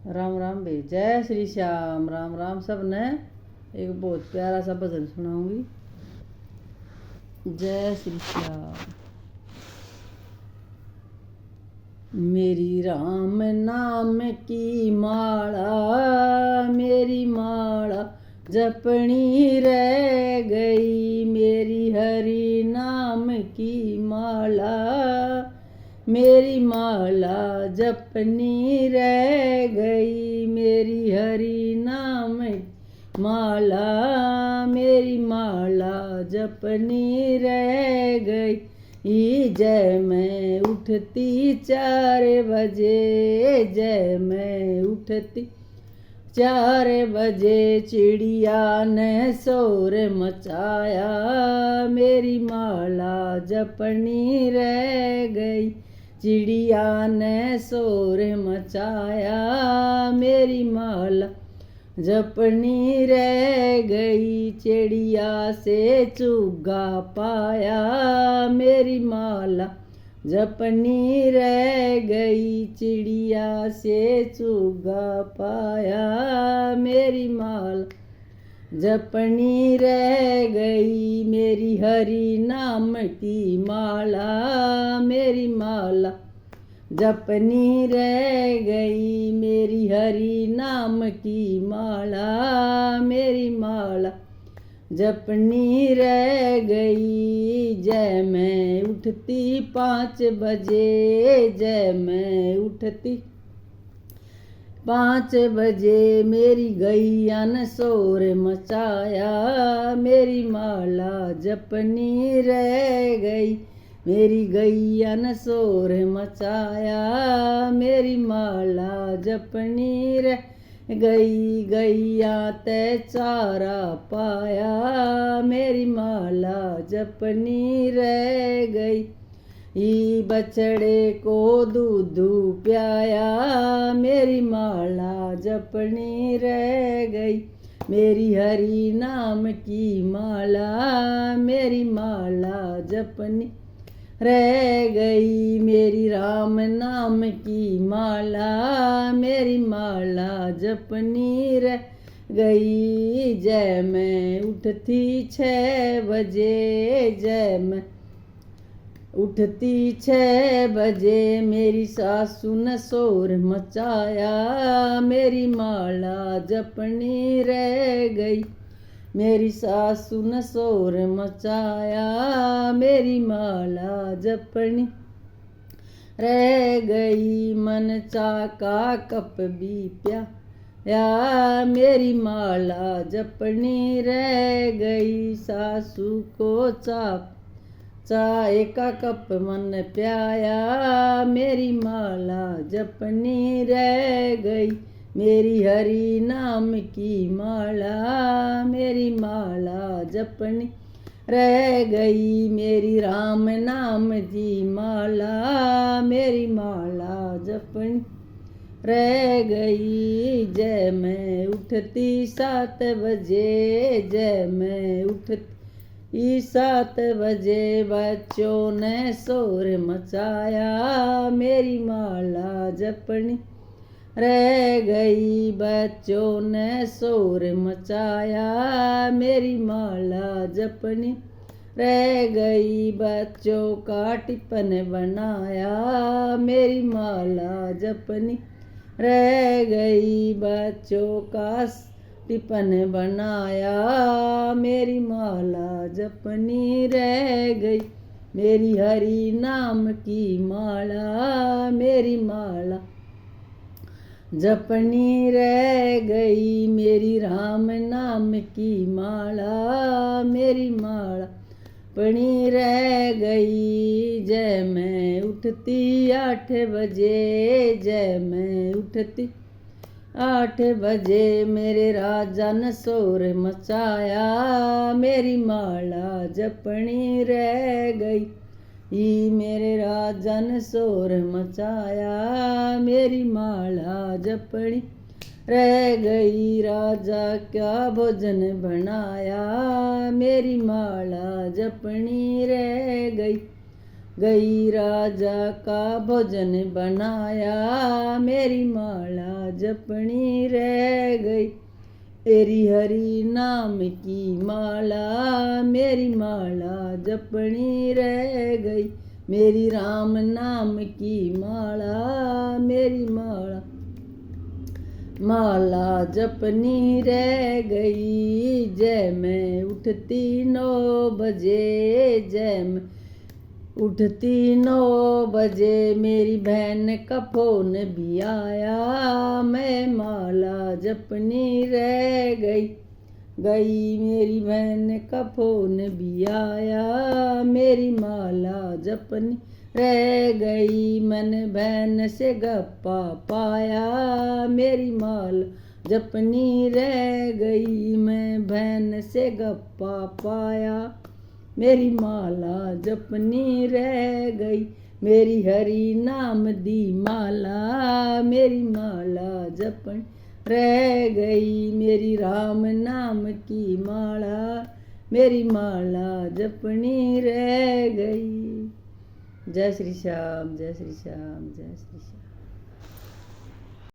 राम राम भाई। जय श्री श्याम। राम राम सब ने। एक बहुत प्यारा सा भजन सुनाऊंगी। जय श्री श्याम। मेरी राम नाम की माला, मेरी माला जपनी रह गई। मेरी हरि नाम की माला, मेरी माला जपनी रह गई। मेरी हरि नाम माला, मेरी माला जपनी रह गई। जय मैं उठती 4 बजे, जय मैं उठती 4 बजे। चिड़िया ने शोर मचाया, मेरी माला जपनी रह गई। चिड़िया ने शोर मचाया, मेरी माला जपनी रह गई। चिड़िया से चुगा पाया, मेरी माला जपनी रह गई। चिड़िया से चुगा पाया, मेरी माला जपनी रह गई। मेरी हरि नाम की माला, मेरी माला जपनी रह गई। मेरी हरि नाम की माला, मेरी माला जपनी रह गई। जय मैं उठती 5 बजे, जय मैं उठती 5 बजे। मेरी गैया ने शोर मचाया, मेरी माला जपनी रह गई। मेरी गैया ने शोर मचाया, मेरी माला जपनी रह गई। गैया ते चारा पाया, मेरी माला जपनी रह गई। बछड़े को दूध प्याया, मेरी माला जपनी रह गई। मेरी हरि नाम की माला, मेरी माला जपनी रह गई। मेरी राम नाम की माला, मेरी माला जपनी रह गई। जय मैं उठती 6 बजे, जय मैं उठती 6 बजे। मेरी सासू ने शोर मचाया, मेरी माला जपनी रह गई। मेरी सासू ने शोर मचाया, मेरी माला जपनी रह गई। मन चाका कप भी प्याया, मेरी माला जपनी रह गई। सासू को चाय का कप मन प्याया, मेरी माला जपनी रह गई। मेरी हरि नाम की माला, मेरी माला जपनी रह गई। मेरी राम नाम की माला, मेरी माला जपनी रह गई। जय मैं उठती 7 बजे, जय मैं उठती 7 बजे। बच्चों ने शोर मचाया, मेरी माला जपनी रह गई। बच्चों ने शोर मचाया, मेरी माला जपनी रह गई। बच्चों का टिफिन बनाया, मेरी माला जपनी रह गई। बच्चों का टिफिन बनाया, मेरी माला जपनी रह गई। मेरी हरि नाम की माला, मेरी माला जपनी रह गई। मेरी राम नाम की माला, मेरी माला जपनी रह गई। जय मैं उठती 8 बजे, जय मैं उठती 8 बजे। मेरे राजा ने शोर मचाया, मेरी माला जपनी रह गई। मेरे राजा ने शोर मचाया, मेरी माला जपनी रह गई। राजा क्या भोजन बनाया, मेरी माला जपनी रह गई। राजा का भोजन बनाया, मेरी माला जपनी रह गई। तेरी हरि नाम की माला मेरी माला जपनी रह गई। मेरी राम नाम की माला मेरी माला माला जपनी रह गई। जय मैं उठती 9 बजे, जय मैं उठती 9 बजे। मेरी बहन का फोन भी आया, मैं माला जपनी रह गई। मेरी बहन का फोन भी आया, मेरी माला जपनी रह गई। मैंने बहन से गप्पा पाया, मेरी माला जपनी रह गई। मैं बहन से गप्पा पाया, मेरी माला जपनी रह गई। मेरी हरि नाम दी माला मेरी माला जपनी रह गई। मेरी राम नाम की माला मेरी माला जपनी रह गई। जय श्री श्याम, जय श्री श्याम, जय श्री श्याम।